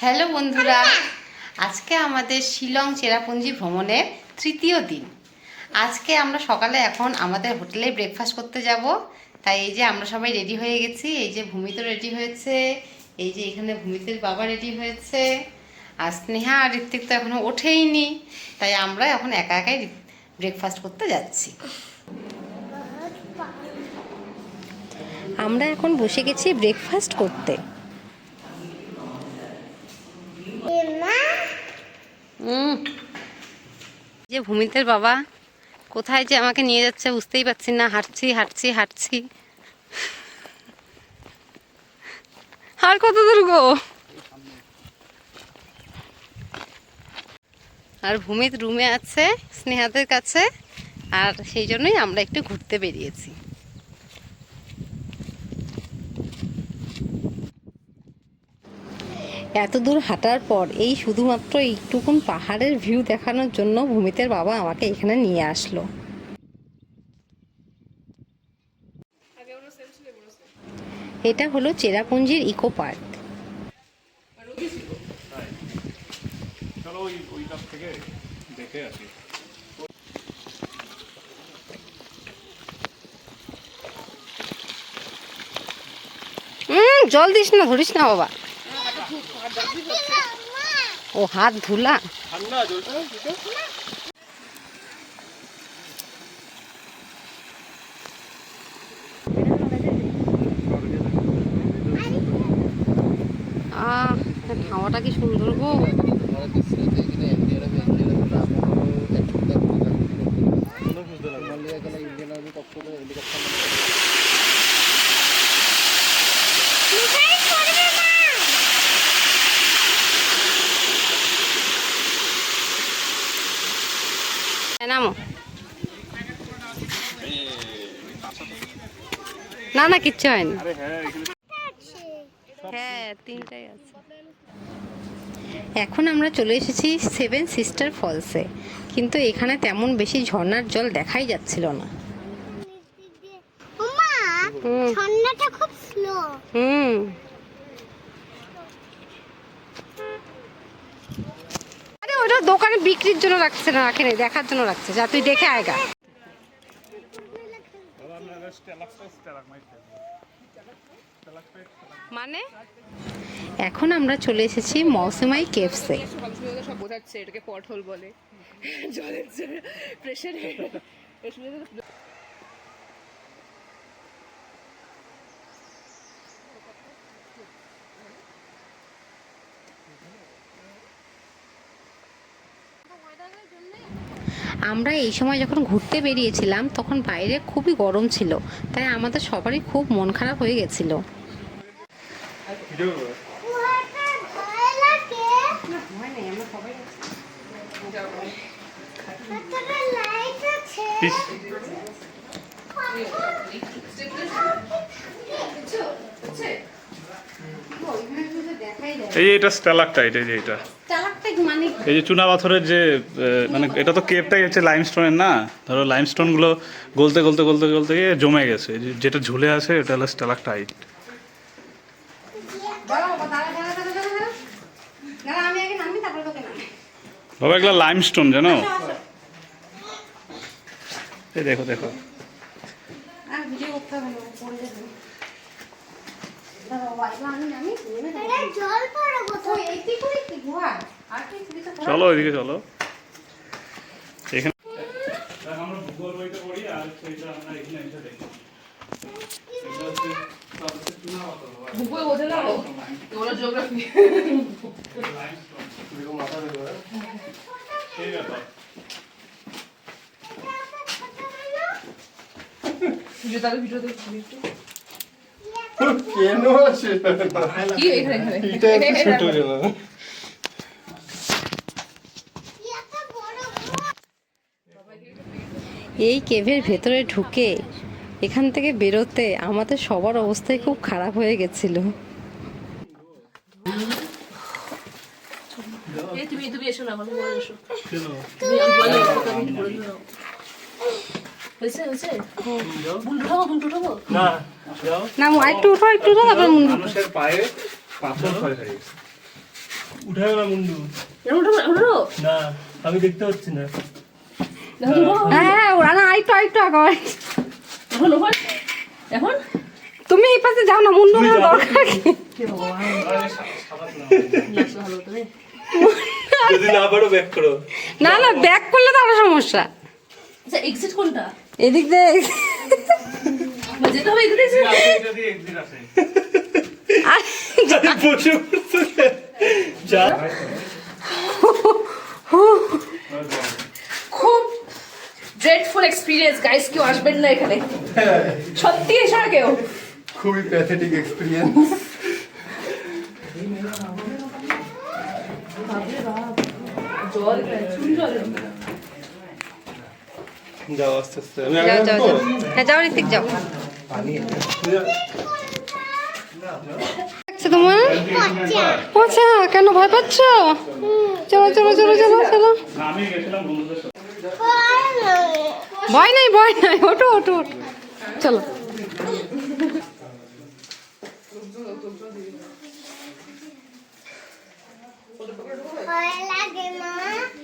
Hello বন্ধুরা, আজকে আমাদের শিলং চেরাপুঞ্জি ভ্রমণের তৃতীয় দিন। আজকে আমরা সকালে এখন আমাদের হোটেলে ব্রেকফাস্ট করতে যাব। তাই এই যে আমরা সবাই রেডি হয়ে গেছি। এই যে ভূমি তো রেডি হয়েছে, এই যে এখানে ভূমিতের বাবা রেডি হয়েছে, আর স্নেহা আর ঋত্বিক তো এখনো ওঠেইনি। তাই আমরা এখন একা একাই ব্রেকফাস্ট করতে যাচ্ছি। আমরা এখন বসে গেছি ব্রেকফাস্ট করতে। যে ভূমিতের বাবা কোথায় যে আমাকে নিয়ে যাচ্ছে বুঝতেই পারছি না। হাঁটছি হাঁটছি হাঁটছি, আর কত দূর গো। আর ভূমিত রুমে আছে স্নেহাদের কাছে, আর সেই জন্যই আমরা একটু ঘুরতে বেরিয়েছি। এত দূর হাঁটার পর এই শুধুমাত্র এইটুকুন পাহাড়ের ভিউ দেখানোর জন্য ভূমিতের বাবা আমাকে এখানে নিয়ে আসলো। এটা হলো চেরাপুঞ্জির ইকো পার্ক। জল দিস না, ধরিস না বাবা। ও হাত ধুলা। হাওয়াটা কি সুন্দর গো। নামো। না না, কিচ্ছু হয়নি। হ্যাঁ, তিনটাই আছে। এখন আমরা চলে এসেছি সেভেন সিস্টার ফলসে, কিন্তু এখানে তেমন বেশি ঝর্ণার জল দেখাই যাচ্ছিল না। ঝর্ণাটা খুব স্লো। আরে ওটা দোকানে বিক্রির জন্য রাখছে না, রাখেনি, দেখার জন্য রাখছে। যা তুই দেখে আয়গা। মানে এখন আমরা চলে এসেছি মৌসুমাই কেভসে। সব বোঝাচ্ছে এটাকে পটহোল বলে, জলের প্রেসার। আমরা এই সময় যখন ঘুরতে বেরিয়েছিলাম তখন বাইরে খুবই গরম ছিল, তাই আমাদের সবারই খুব মন খারাপ হয়ে গেছিল। এই যে এটা স্ট্যালাকটাইট, এই যে এটা এই যে চুনা পাথরের যে মানে এটা তো কেভটাই হচ্ছে লাইমস্টোনের না। ধরো লাইমস্টোনগুলো গলতে গলতে গলতে গলতে গিয়ে জমে গেছে, যেটা ঝুলে আছে এটা হলো স্ট্যালাকটাইট। বাবা এগুলো লাইমস্টোন জানো। এই দেখো দেখো, চলো ওইদিকে চলো। এখানে আমরা ভূগোল বইতে পড়ি, আর সেটা আমরা এখানে এসে দেখি। ভূগোল বোঝে না, ওরা জিওগ্রাফি। সেই ব্যাপার। তাহলে ভিডিও দেখছি একটু। কেন আছে কি এখানে এটা একটু ছোট হয়ে গেল। এই কেভের ভেতরে ঢুকে এখান থেকে বেরোতে আমাদের সবার অবস্থাই খুব খারাপ হয়ে গেছিল। তুমি এসো না, বলে এসো। না একটু উঠো, একটু উঠো, তারপর মানুষের পায়ে পাথর ক্ষয় হয়ে গেছে। উঠাও না মুন্ডু। না, আমি দেখতে পাচ্ছি না। হ্যাঁ ওরা না আইটো আগে এখন তুমি এই পাশে যাও না মুন্ডু তুমি যাও। দরকার কি? যদি না পারো ব্যাক করো। না না ব্যাক করলে তো আরো সমস্যা। আচ্ছা এক্সিট কোনটা? এদিক দিয়ে যেতে হবে এদিকে exit? আরে বসে পড়ছে। যা। খুব ড্রেডফুল এক্সপিরিয়েন্স গাইস, কেউ আসবেন না এখানে, সত্যি এসো না কেউ। খুবই প্যাথেটিক এক্সপিরিয়েন্স। জল চুন জল যাও আস্তে আস্তে। আমি আগে যাও যাও আসবো? যাও হ্যাঁ যাও ঋতিক যাও। লাগছে তোমার? আচ্ছা কেন ভয় পাচ্ছ? চলো চলো চলো চলো চলো। আমি গেছিলাম বন্ধুদের সাথে। ভয় নাই ওঠো ওঠো ওঠো। চলো ভয় লাগে মা।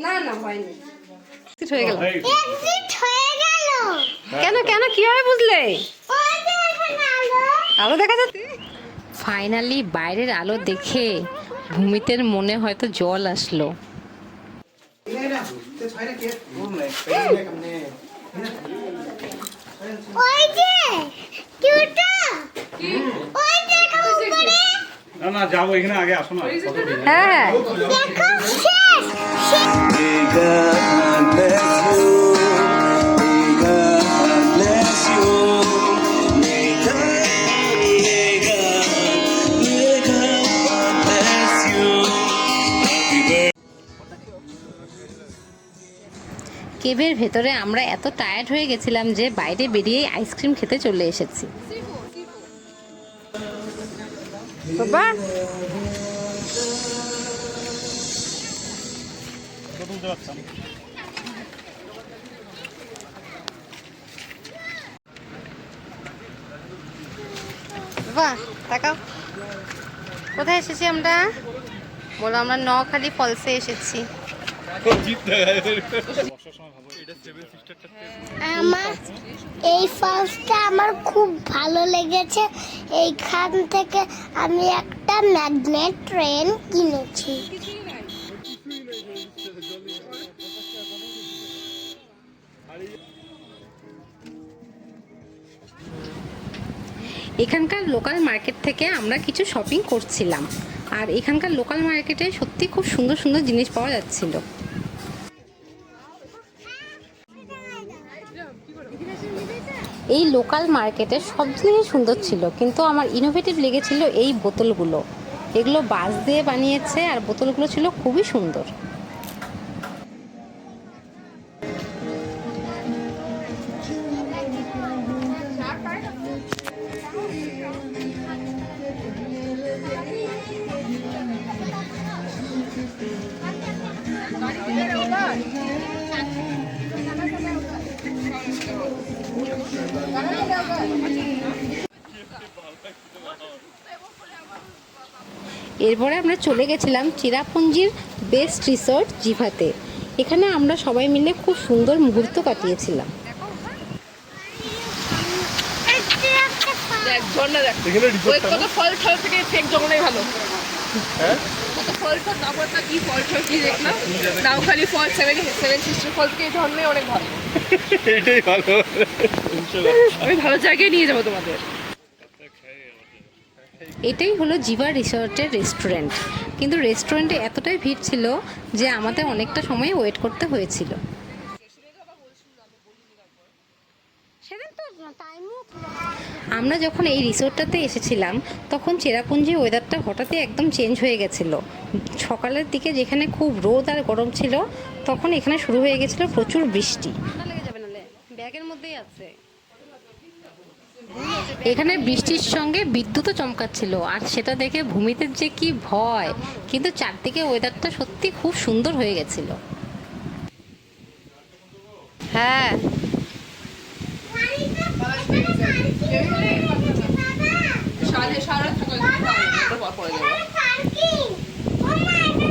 না না ভয় নেই। হয়ে গেল এক্সিট হয়ে গেল। কেন কেন কিভাবে বুঝলে? ওই যে এখানে আলো। আলো দেখা যাচ্ছে। ফাইনালি বাইরের আলো দেখে ভূমিতের মনে হয়তো জল আসলো। ওই যে কিউটা। ওই দেখো উপরে। না না যাবো, এখানে আগে আসো না। হ্যাঁ দেখো শেষ। শেষ। কেভের ভেতরে আমরা এত টায়ার্ড হয়ে গেছিলাম যে বাইরে বেরিয়েই আইসক্রিম খেতে চলে এসেছি। বাবা বাহ তাকাও কোথায় এসেছি আমরা? বলো আমরা নখালি ফলসে এসেছি। আমার এই ফলসটা আমার খুব ভালো লেগেছে। এইখান থেকে আমি একটা ম্যাগনেট ট্রেন কিনেছি। এখানকার লোকাল মার্কেট থেকে আমরা কিছু শপিং করছিলাম, আর এখানকার লোকাল মার্কেটে সত্যি খুব সুন্দর সুন্দর জিনিস পাওয়া যাচ্ছিল। এই লোকাল মার্কেটে সব জিনিস সুন্দর ছিল, কিন্তু আমার ইনোভেটিভ লেগেছিল এই বোতলগুলো। এগুলো বাঁশ দিয়ে বানিয়েছে আর বোতলগুলো ছিল খুবই সুন্দর। এরপরে আমরা চলে গেছিলাম চেরাপুঞ্জির বেস্ট রিসর্ট জিভাতে। এখানে আমরা সবাই মিলে খুব সুন্দর মুহূর্ত কাটিয়েছিলাম। দেখ ঝর্ণা দেখ এখানে ওই রিসোর্টটা কত ফল ফল থেকে ফেক জগনাই ভালো। কত ফল ফল তারপরটা কি ফল ফল কি দেখলাম নাওখালি ফল সেভেন সিস্টার ফল থেকে এই ঝর্ণাই অনেক ভালো। এইটাই ভালো। আমি ভালো জায়গায় নিয়ে যাবো তোমাদের। এটাই হলো জিভা রিসর্টের রেস্টুরেন্ট, কিন্তু রেস্টুরেন্টে এতটাই ভিড় ছিল যে আমাদের অনেকটা সময় ওয়েট করতে হয়েছিল। আমরা যখন এই রিসোর্টটাতে এসেছিলাম তখন চেরাপুঞ্জি ওয়েদারটা হঠাৎই একদম চেঞ্জ হয়ে গেছিলো। সকালের দিকে যেখানে খুব রোদ আর গরম ছিল, তখন এখানে শুরু হয়ে গেছিলো প্রচুর বৃষ্টি। ব্যাগের মধ্যেই আছে। এখানে বৃষ্টির সঙ্গে বিদ্যুৎও চমকাচ্ছিল, আর সেটা দেখে ভূমিতে যে কি ভয়, কিন্তু চারদিকে ওয়েদারটা সত্যি খুব সুন্দর হয়ে গেছিল। হ্যাঁ সারা সকাল পরে যাবো। পার্কিং। ও মা এটা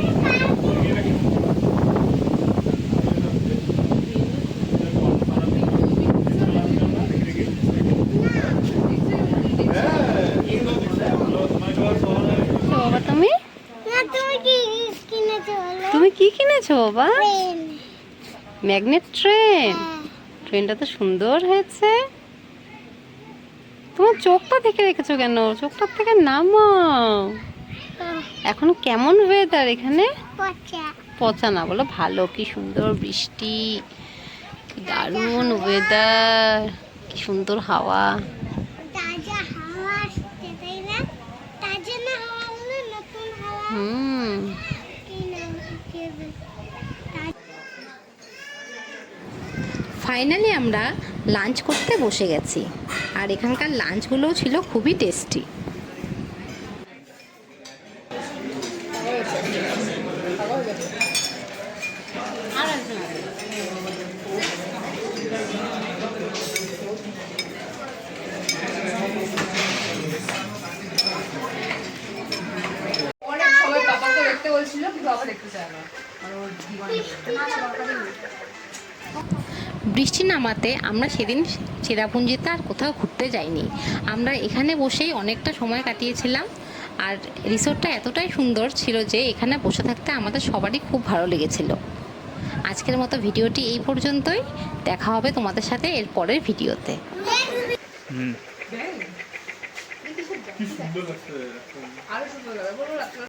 তুমি কি কিনেছো বাবা? ট্রেন। Magnet train. ট্রেনটা তো সুন্দর হয়েছে। তোমার চোখটা থেকে রেখেছো কেন? চোখটার থেকে নামাও। এখন কেমন ওয়েদার এখানে? পচা। পচা না, বলো ভালো। কি সুন্দর বৃষ্টি, কি দারুণ ওয়েদার, কি সুন্দর হাওয়া। তাজা হাওয়া আসছে, তাই না? তাজা না হাওয়া হলে নতুন হাওয়া হুম। কি নাম দেবে? ফাইনালি আমরা লাঞ্চ করতে বসে গেছি, আর এখানকার লাঞ্চগুলোও ছিল খুবই টেস্টি। অনেক সময় পাপাকে দেখতে বলছিল কিন্তু বাবা দেখতে চায় না। বৃষ্টি নামাতে আমরা সেদিন চেরাপুঞ্জিতে আর কোথাও ঘুরতে যাইনি। আমরা এখানে বসেই অনেকটা সময় কাটিয়েছিলাম, আর রিসোর্টটা এতটাই সুন্দর ছিল যে এখানে বসে থাকতে আমাদের সবারই খুব ভালো লেগেছিল। আজকের মতো ভিডিওটি এই পর্যন্তই। দেখা হবে তোমাদের সাথে এর পরের ভিডিওতে। হুম। আরো সুন্দর লাগে, বলো রাত্রে